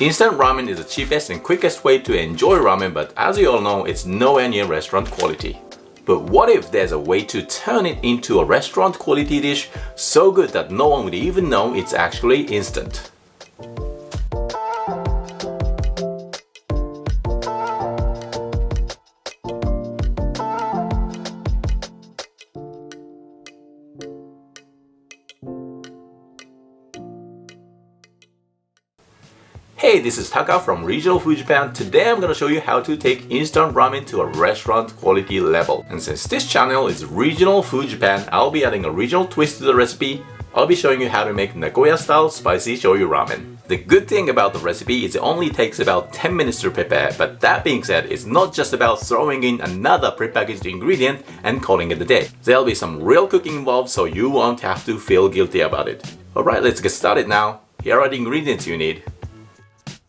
Instant ramen is the cheapest and quickest way to enjoy ramen, but as you all know, it's nowhere near restaurant quality. But what if there's a way to turn it into a restaurant quality dish so good that no one would even know it's actually instant? Hey, this is Taka from Regional Food Japan. Today I'm gonna show you how to take instant ramen to a restaurant quality level. And since this channel is Regional Food Japan, I'll be adding a regional twist to the recipe. I'll be showing you how to make Nagoya style spicy shoyu ramen. The good thing about the recipe is it only takes about 10 minutes to prepare, but that being said, it's not just about throwing in another prepackaged ingredient and calling it a day. There'll be some real cooking involved, so you won't have to feel guilty about it. Alright, let's get started now. Here are the ingredients you need.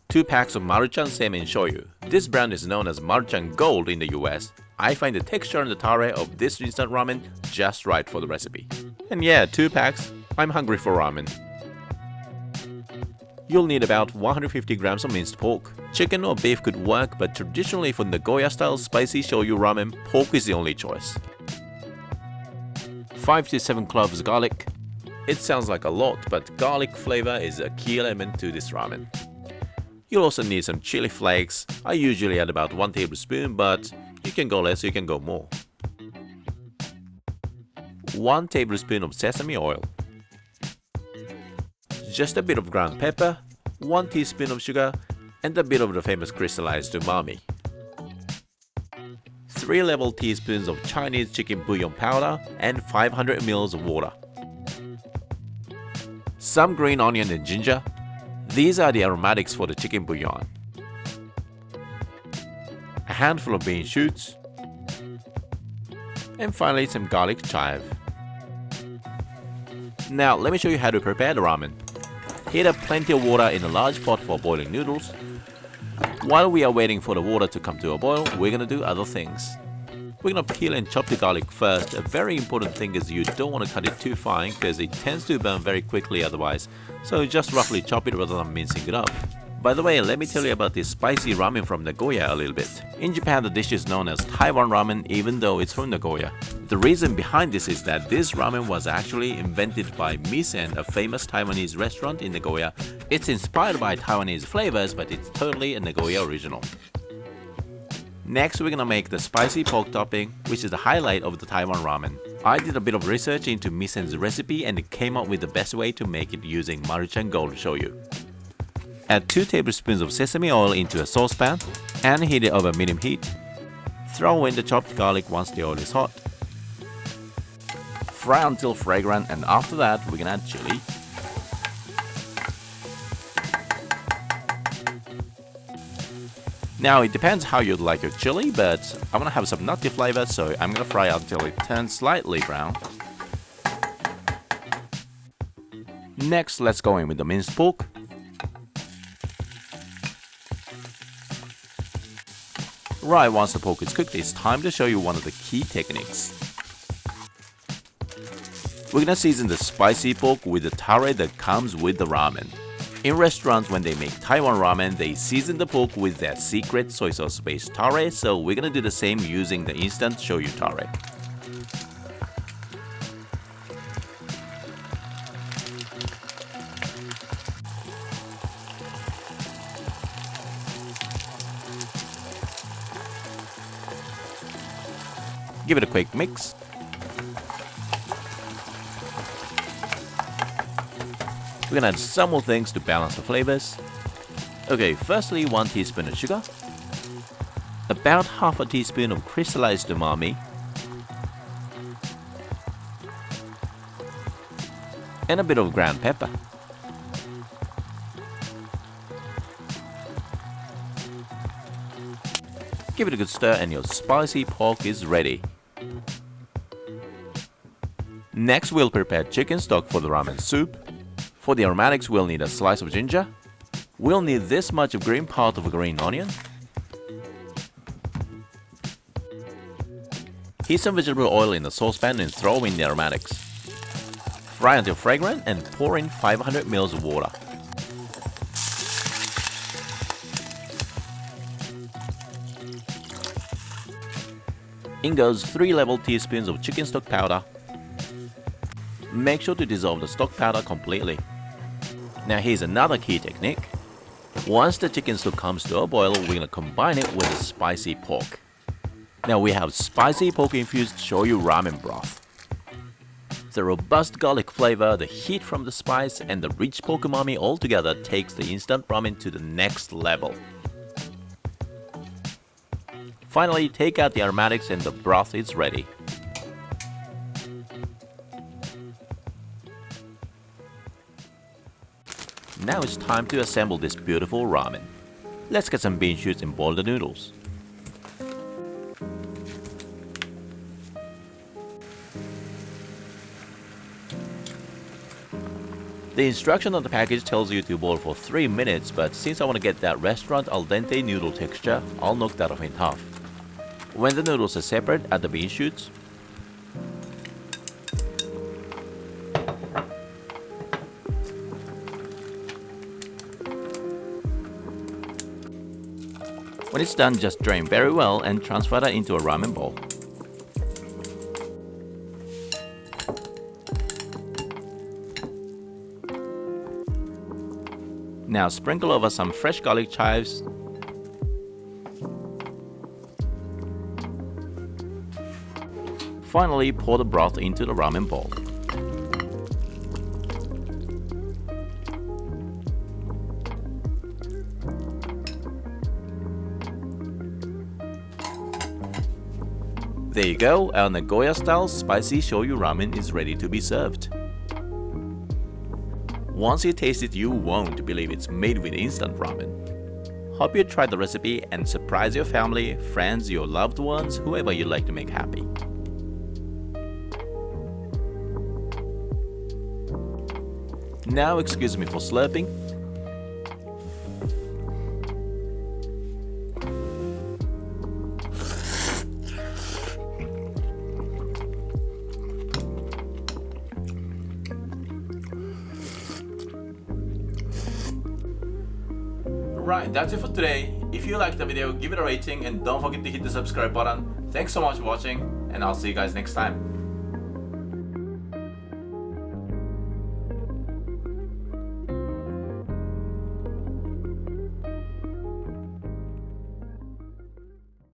2 packs of Maruchan Ramen shoyu. This brand is known as Maruchan Gold in the US. I find the texture and the tare of this instant ramen just right for the recipe. And yeah, 2 packs. I'm hungry for ramen. You'll need about 150 grams of minced pork. Chicken or beef could work, but traditionally for Nagoya style spicy shoyu ramen, pork is the only choice. 5 to 7 cloves garlic. It sounds like a lot, but garlic flavor is a key element to this ramen. You'll also need some chili flakes. I usually add about 1 tablespoon, but you can go less, you can go more. 1 tablespoon of sesame oil. Just a bit of ground pepper, 1 teaspoon of sugar, and a bit of the famous crystallized umami. 3 level teaspoons of Chinese chicken bouillon powder and 500 ml of water. Some green onion and ginger. These are the aromatics for the chicken bouillon. A handful of bean shoots. And finally some garlic chive. Now let me show you how to prepare the ramen. Heat up plenty of water in a large pot for boiling noodles. While we are waiting for the water to come to a boil, we're gonna do other things. We're gonna peel and chop the garlic first. A very important thing is you don't want to cut it too fine because it tends to burn very quickly otherwise. So just roughly chop it rather than mincing it up. By the way, let me tell you about this spicy ramen from Nagoya a little bit. In Japan, the dish is known as Taiwan ramen even though it's from Nagoya. The reason behind this is that this ramen was actually invented by Misen, a famous Taiwanese restaurant in Nagoya. It's inspired by Taiwanese flavors, but it's totally a Nagoya original. Next, we're gonna make the spicy pork topping, which is the highlight of the Taiwan ramen. I did a bit of research into Misen's recipe and came up with the best way to make it using Maruchan Gold shoyu. Add 2 tablespoons of sesame oil into a saucepan and heat it over medium heat. Throw in the chopped garlic once the oil is hot. Fry until fragrant, and after that we're gonna add chili. Now it depends how you'd like your chili, but I want to have some nutty flavor, so I'm gonna fry until it turns slightly brown. Next, let's go in with the minced pork. Right, once the pork is cooked, it's time to show you one of the key techniques. We're gonna season the spicy pork with the tare that comes with the ramen. In restaurants, when they make Taiwan ramen, they season the pork with their secret soy sauce based tare, so we're gonna do the same using the instant shoyu tare. Give it a quick mix. We're gonna add some more things to balance the flavors. Okay, firstly 1 teaspoon of sugar, about half a teaspoon of crystallized umami, and a bit of ground pepper. Give it a good stir and your spicy pork is ready. Next, we'll prepare chicken stock for the ramen soup. For the aromatics, we'll need a slice of ginger. We'll need this much of green part of a green onion. Heat some vegetable oil in the saucepan and throw in the aromatics. Fry until fragrant and pour in 500 ml of water. In goes 3 level teaspoons of chicken stock powder. Make sure to dissolve the stock powder completely. Now here's another key technique. Once the chicken stock comes to a boil, we're gonna combine it with the spicy pork. Now we have spicy pork infused shoyu ramen broth. The robust garlic flavor, the heat from the spice, and the rich pork umami all together takes the instant ramen to the next level. Finally, take out the aromatics and the broth is ready. Now it's time to assemble this beautiful ramen. Let's get some bean shoots and boil the noodles. The instruction on the package tells you to boil for 3 minutes, but since I want to get that restaurant al dente noodle texture, I'll knock that off in half. When the noodles are separate, add the bean shoots. When it's done, just drain very well and transfer that into a ramen bowl. Now sprinkle over some fresh garlic chives. Finally, pour the broth into the ramen bowl. There you go, our Nagoya-style spicy shoyu ramen is ready to be served. Once you taste it, you won't believe it's made with instant ramen. Hope you tried the recipe and surprise your family, friends, your loved ones, whoever you like to make happy. Now excuse me for slurping. Right, that's it for today. If you liked the video, give it a rating and don't forget to hit the subscribe button. Thanks so much for watching and I'll see you guys next time.